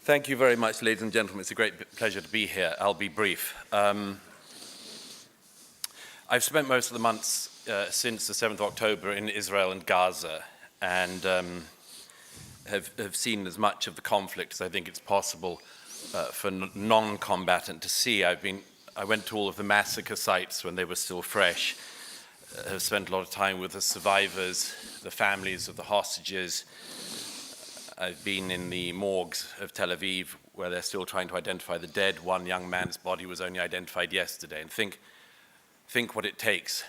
Thank you very much, ladies and gentlemen. It's a great pleasure to be here. I'll be brief. I've spent most of the months since the 7th of October in Israel and Gaza, and have seen as much of the conflict as I think it's possible for non-combatant to see. I went to all of the massacre sites when they were still fresh. Have spent a lot of time with the survivors, the families of the hostages. I've been in the morgues of Tel Aviv, where they're still trying to identify the dead. One young man's body was only identified yesterday. And think what it takes,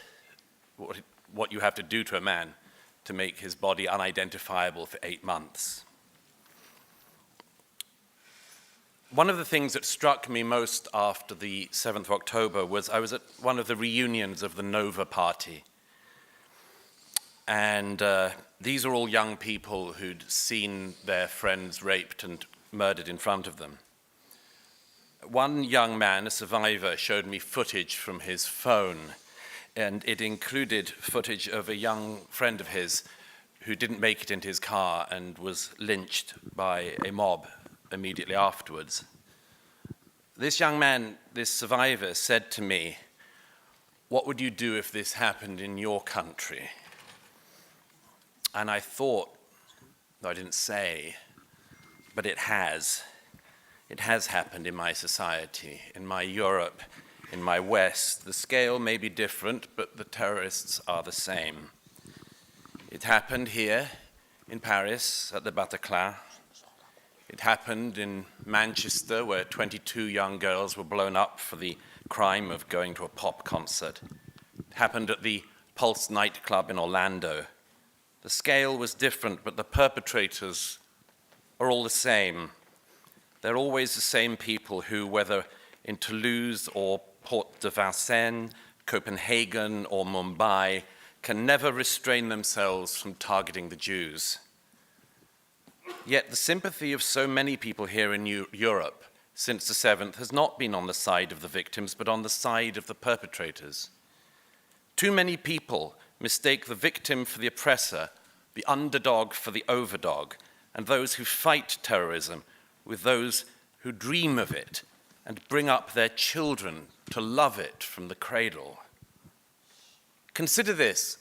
what you have to do to a man to make his body unidentifiable for 8 months. One of the things that struck me most after the 7th of October was I was at one of the reunions of the Nova Party. And these are all young people who'd seen their friends raped and murdered in front of them. One young man, a survivor, showed me footage from his phone, and it included footage of a young friend of his who didn't make it into his car and was lynched by a mob immediately afterwards. This young man, this survivor, said to me, "What would you do if this happened in your country?" And I thought, no, I didn't say, but it has. It has happened in my society, in my Europe, in my West. The scale may be different, but the terrorists are the same. It happened here in Paris at the Bataclan. It happened in Manchester, where 22 young girls were blown up for the crime of going to a pop concert. It happened at the Pulse nightclub in Orlando. The scale was different, but the perpetrators are all the same. They're always the same people who, whether in Toulouse or Port de Vincennes, Copenhagen or Mumbai, can never restrain themselves from targeting the Jews. Yet the sympathy of so many people here in Europe since the 7th has not been on the side of the victims, but on the side of the perpetrators. Too many people mistake the victim for the oppressor, the underdog for the overdog, and those who fight terrorism with those who dream of it and bring up their children to love it from the cradle. Consider this.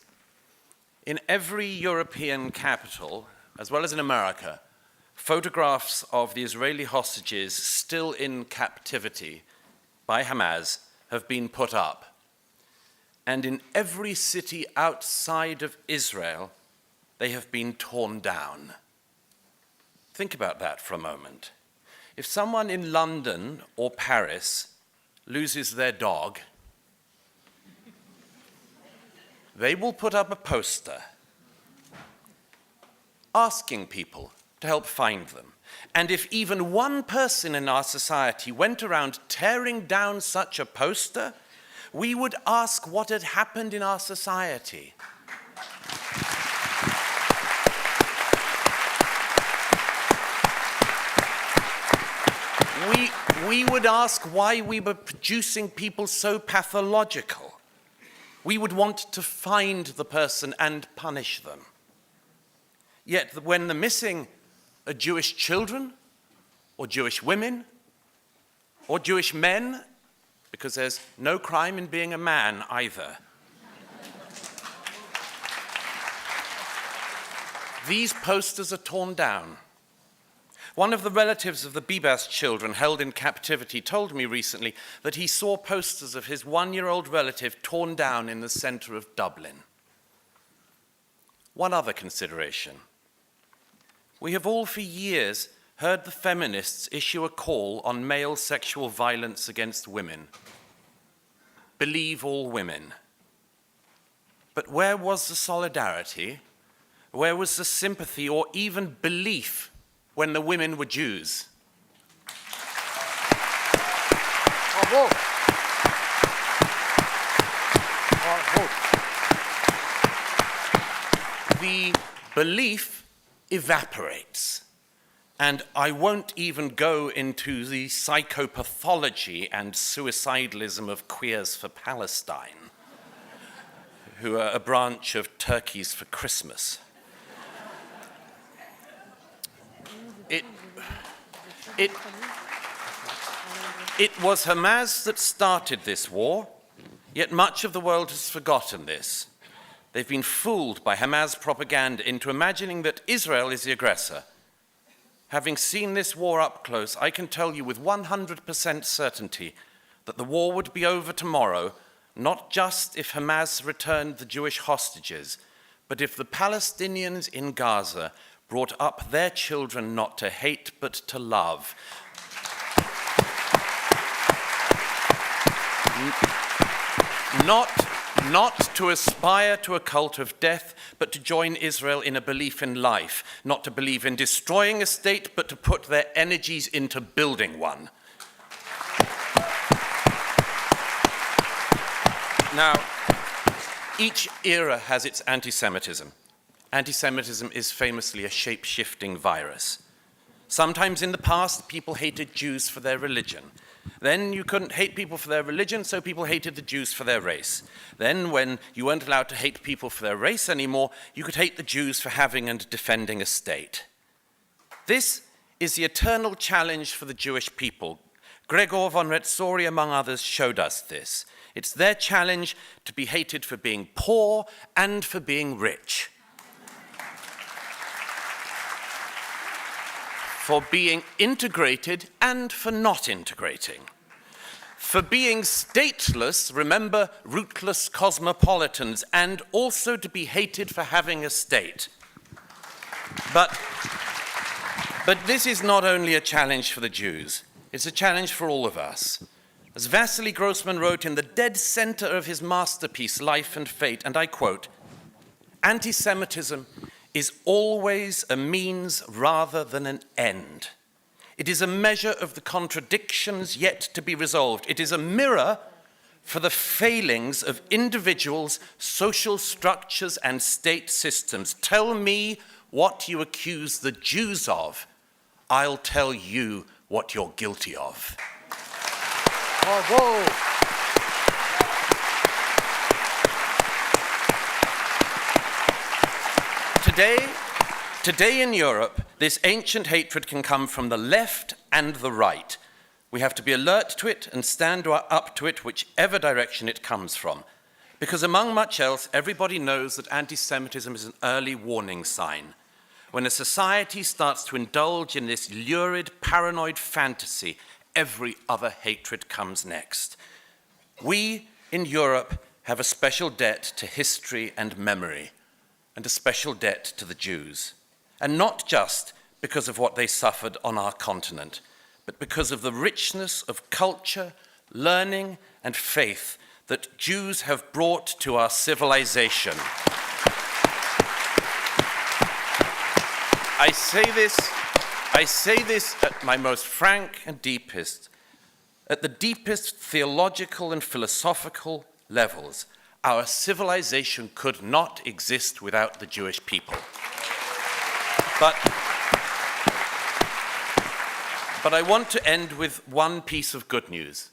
In every European capital, as well as in America, photographs of the Israeli hostages still in captivity by Hamas have been put up. And in every city outside of Israel, they have been torn down. Think about that for a moment. If someone in London or Paris loses their dog, they will put up a poster asking people to help find them. And if even one person in our society went around tearing down such a poster, we would ask what had happened in our society. We would ask why we were producing people so pathological. We would want to find the person and punish them. Yet when the missing are Jewish children, or Jewish women, or Jewish men, because there's no crime in being a man either. These posters are torn down. One of the relatives of the Bibas children held in captivity told me recently that he saw posters of his 1-year-old relative torn down in the center of Dublin. One other consideration. We have all for years heard the feminists issue a call on male sexual violence against women. Believe all women. But where was the solidarity? Where was the sympathy or even belief when the women were Jews? Bravo. Bravo. The belief evaporates. And I won't even go into the psychopathology and suicidalism of Queers for Palestine, who are a branch of Turkeys for Christmas. It was Hamas that started this war, yet much of the world has forgotten this. They've been fooled by Hamas propaganda into imagining that Israel is the aggressor. Having seen this war up close, I can tell you with 100% certainty that the war would be over tomorrow, not just if Hamas returned the Jewish hostages, but if the Palestinians in Gaza brought up their children not to hate but to love. Not to aspire to a cult of death, but to join Israel in a belief in life, not to believe in destroying a state, but to put their energies into building one. Now, each era has its anti-Semitism. Anti-Semitism is famously a shape-shifting virus. Sometimes in the past, people hated Jews for their religion. Then you couldn't hate people for their religion, so people hated the Jews for their race. Then when you weren't allowed to hate people for their race anymore, you could hate the Jews for having and defending a state. This is the eternal challenge for the Jewish people. Gregor von Retzori, among others, showed us this. It's their challenge to be hated for being poor and for being rich. For being integrated and for not integrating. For being stateless, remember, rootless cosmopolitans, and also to be hated for having a state. But this is not only a challenge for the Jews, it's a challenge for all of us. As Vasily Grossman wrote in the dead center of his masterpiece, Life and Fate, and I quote, "Anti-Semitism is always a means rather than an end. It is a measure of the contradictions yet to be resolved. It is a mirror for the failings of individuals, social structures, and state systems. Tell me what you accuse the Jews of. I'll tell you what you're guilty of." Bravo! Today in Europe, this ancient hatred can come from the left and the right. We have to be alert to it and stand up to it whichever direction it comes from. Because among much else, everybody knows that anti-Semitism is an early warning sign. When a society starts to indulge in this lurid, paranoid fantasy, every other hatred comes next. We in Europe have a special debt to history and memory, and a special debt to the Jews. And not just because of what they suffered on our continent, but because of the richness of culture, learning, and faith that Jews have brought to our civilization. I say this at my most frank and deepest, at the deepest theological and philosophical levels. Our civilization could not exist without the Jewish people. But I want to end with one piece of good news.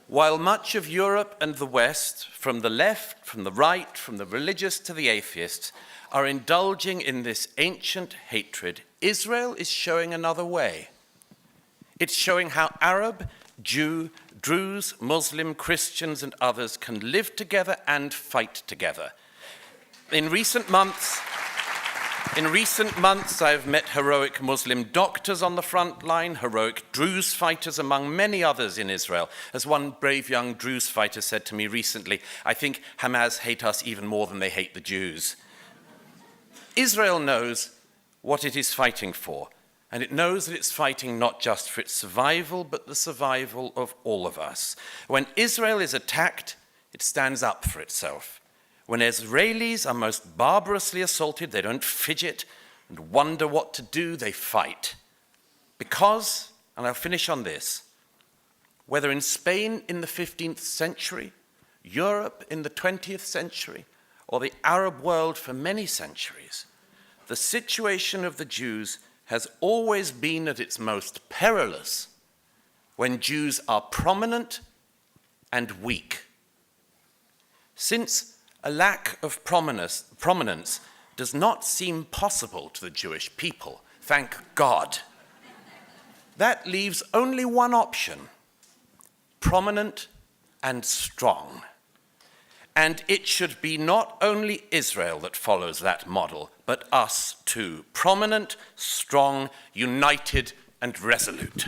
While much of Europe and the West, from the left, from the right, from the religious to the atheists, are indulging in this ancient hatred, Israel is showing another way. It's showing how Arab, Jew, Druze, Muslim, Christians, and others can live together and fight together. In recent months, I've met heroic Muslim doctors on the front line, heroic Druze fighters, among many others in Israel. As one brave young Druze fighter said to me recently, "I think Hamas hate us even more than they hate the Jews." Israel knows what it is fighting for. And it knows that it's fighting not just for its survival, but the survival of all of us. When Israel is attacked, it stands up for itself. When Israelis are most barbarously assaulted, they don't fidget and wonder what to do, they fight. Because, and I'll finish on this, whether in Spain in the 15th century, Europe in the 20th century, or the Arab world for many centuries, the situation of the Jews has always been at its most perilous when Jews are prominent and weak. Since a lack of prominence does not seem possible to the Jewish people, Thank God. That leaves only one option: prominent and strong. And it should be not only Israel that follows that model, but us too. Prominent, strong, united, and resolute.